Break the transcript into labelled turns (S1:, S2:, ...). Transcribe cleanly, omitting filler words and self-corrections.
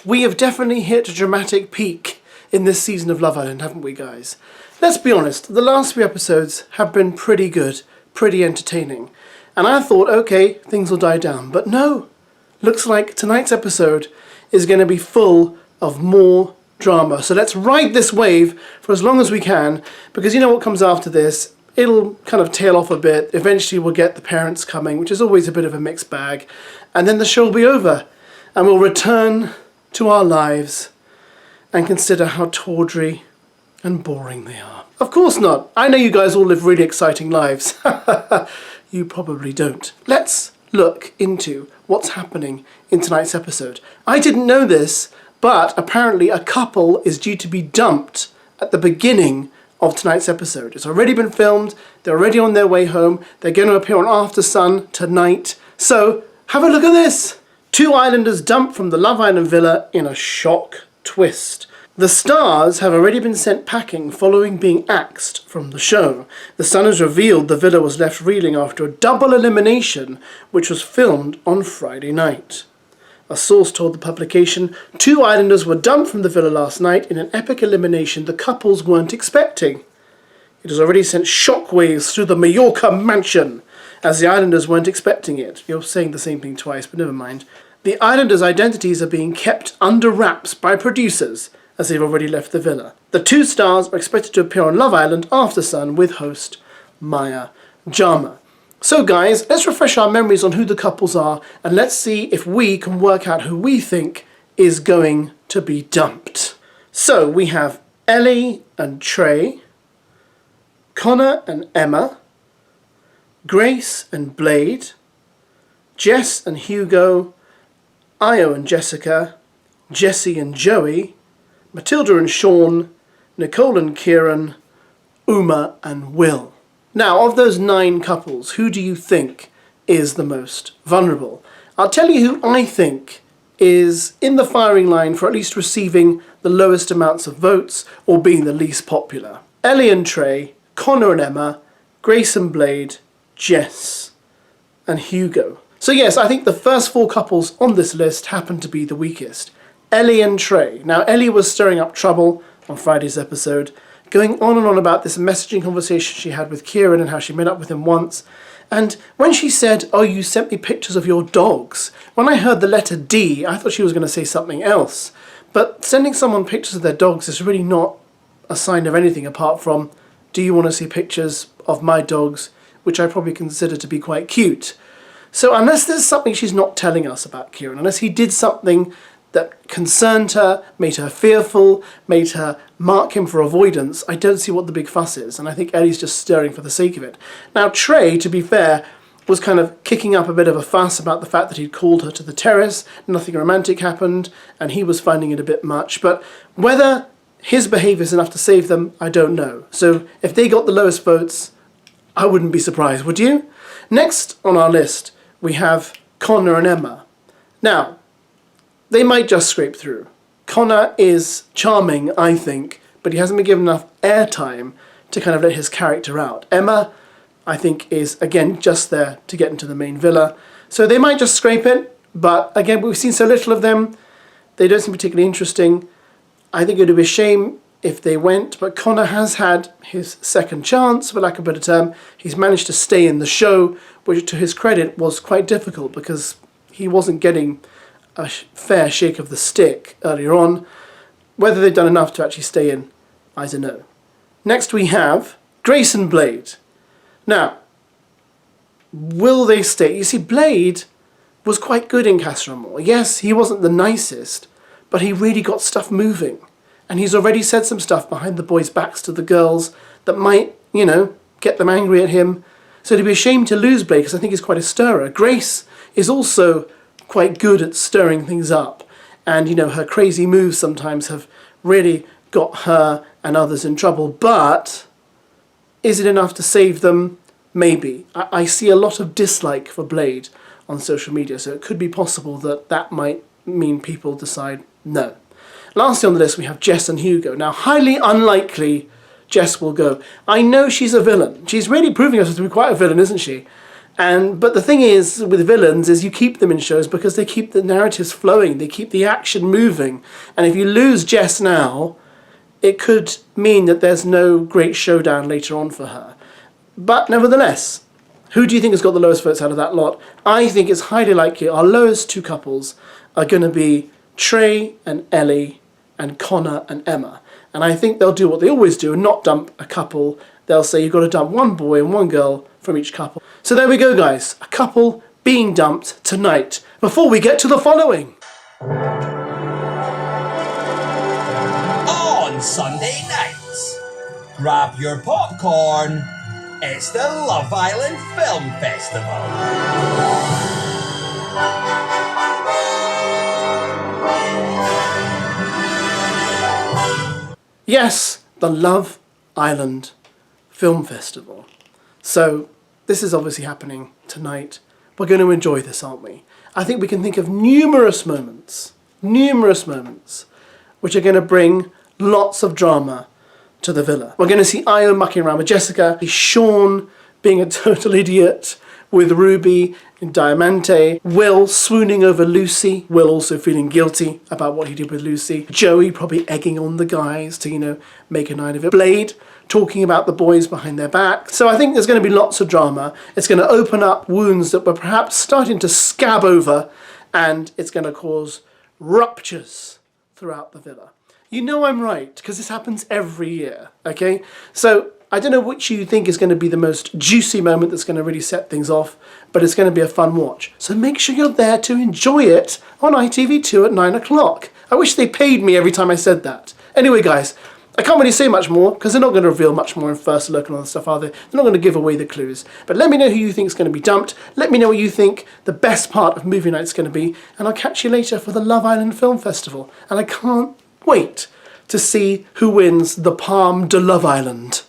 S1: We have definitely hit a dramatic peak in this season of Love Island, haven't we, guys? Let's be honest, the last 3 episodes have been pretty good, pretty entertaining. And I thought, okay, things will die down. But no, looks like tonight's episode is going to be full of more drama. So let's ride this wave for as long as we can, because you know what comes after this? It'll kind of tail off a bit. Eventually we'll get the parents coming, which is always a bit of a mixed bag. And then the show will be over. And we'll return to our lives and consider how tawdry and boring they are. Of course not. I know you guys all live really exciting lives. You probably don't. Let's look into what's happening in tonight's episode. I didn't know this, but apparently a couple is due to be dumped at the beginning of tonight's episode. It's already been filmed, they're already on their way home, they're going to appear on After Sun tonight. So, have a look at this! 2 islanders dumped from the Love Island villa in a shock twist. The stars have already been sent packing following being axed from the show. The Sun has revealed the villa was left reeling after a double elimination, which was filmed on Friday night. A source told the publication 2 islanders were dumped from the villa last night in an epic elimination the couples weren't expecting. It has already sent shockwaves through the Mallorca mansion, as the islanders weren't expecting it. You're saying the same thing twice, but never mind. The islanders' identities are being kept under wraps by producers, as they've already left the villa. The 2 stars are expected to appear on Love Island After Sun with host Maya Jama. So guys, let's refresh our memories on who the couples are, and let's see if we can work out who we think is going to be dumped. So we have Ellie and Trey, Connor and Emma, Grace and Blade, Jess and Hugo, Io and Jessica, Jessie and Joey, Matilda and Sean, Nicole and Kieran, Uma and Will. Now, of those 9 couples, who do you think is the most vulnerable? I'll tell you who I think is in the firing line for at least receiving the lowest amounts of votes or being the least popular. Ellie and Trey, Connor and Emma, Grace and Blade, Jess and Hugo. So yes, I think the first 4 couples on this list happen to be the weakest. Ellie and Trey. Now, Ellie was stirring up trouble on Friday's episode, going on and on about this messaging conversation she had with Kieran and how she met up with him once. And when she said, "Oh, you sent me pictures of your dogs," when I heard the letter D, I thought she was going to say something else. But sending someone pictures of their dogs is really not a sign of anything apart from, do you want to see pictures of my dogs, which I probably consider to be quite cute. So unless there's something she's not telling us about Kieran, unless he did something that concerned her, made her fearful, made her mark him for avoidance, I don't see what the big fuss is, and I think Ellie's just stirring for the sake of it. Now Trey, to be fair, was kind of kicking up a bit of a fuss about the fact that he'd called her to the terrace, nothing romantic happened, and he was finding it a bit much, but whether his behaviour is enough to save them, I don't know. So if they got the lowest votes, I wouldn't be surprised, would you? Next on our list, we have Connor and Emma. Now, they might just scrape through. Connor is charming, I think, but he hasn't been given enough airtime to kind of let his character out. Emma, I think, is, again, just there to get into the main villa. So they might just scrape it, but again, we've seen so little of them, they don't seem particularly interesting. I think it would be a shame if they went, but Connor has had his second chance, for lack of a better term. He's managed to stay in the show, which to his credit was quite difficult because he wasn't getting a fair shake of the stick earlier on. Whether they've done enough to actually stay in, I don't know. Next we have Grace and Blade. Now, will they stay? You see, Blade was quite good in Casa Amor. Yes, he wasn't the nicest, but he really got stuff moving. And he's already said some stuff behind the boys' backs to the girls that might, you know, get them angry at him. So it'd be a shame to lose Blade because I think he's quite a stirrer. Grace is also quite good at stirring things up. And, you know, her crazy moves sometimes have really got her and others in trouble. But is it enough to save them? Maybe. I see a lot of dislike for Blade on social media, so it could be possible that that might mean people decide no. Lastly on the list we have Jess and Hugo. Now, highly unlikely Jess will go. I know she's a villain. She's really proving herself to be quite a villain, isn't she? But the thing is, with villains, is you keep them in shows because they keep the narratives flowing, they keep the action moving. And if you lose Jess now, it could mean that there's no great showdown later on for her. But nevertheless, who do you think has got the lowest votes out of that lot? I think it's highly likely our lowest two couples are going to be Trey and Ellie and Connor and Emma. And I think they'll do what they always do and not dump a couple. They'll say you've got to dump one boy and one girl from each couple. So there we go, guys. A couple being dumped tonight. Before we get to the following.
S2: On Sunday nights, grab your popcorn. It's the Love Island Film Festival.
S1: Yes, the Love Island Film Festival. So this is obviously happening tonight. We're going to enjoy this, aren't we? I think we can think of numerous moments, which are going to bring lots of drama to the villa. We're going to see Io mucking around with Jessica, Sean being a total idiot with Ruby and Diamante, Will swooning over Lucy, Will also feeling guilty about what he did with Lucy, Joey probably egging on the guys to, make a night of it, Blade talking about the boys behind their back. So I think there's going to be lots of drama. It's going to open up wounds that were perhaps starting to scab over, and it's going to cause ruptures throughout the villa. You know I'm right, because this happens every year, okay? So I don't know which you think is going to be the most juicy moment that's going to really set things off, but it's going to be a fun watch. So make sure you're there to enjoy it on ITV2 at 9 o'clock. I wish they paid me every time I said that. Anyway, guys, I can't really say much more because they're not going to reveal much more in first look and all that stuff, are they? They're not going to give away the clues. But let me know who you think is going to be dumped. Let me know what you think the best part of movie night is going to be. And I'll catch you later for the Love Island Film Festival. And I can't wait to see who wins the Palme de Love Island.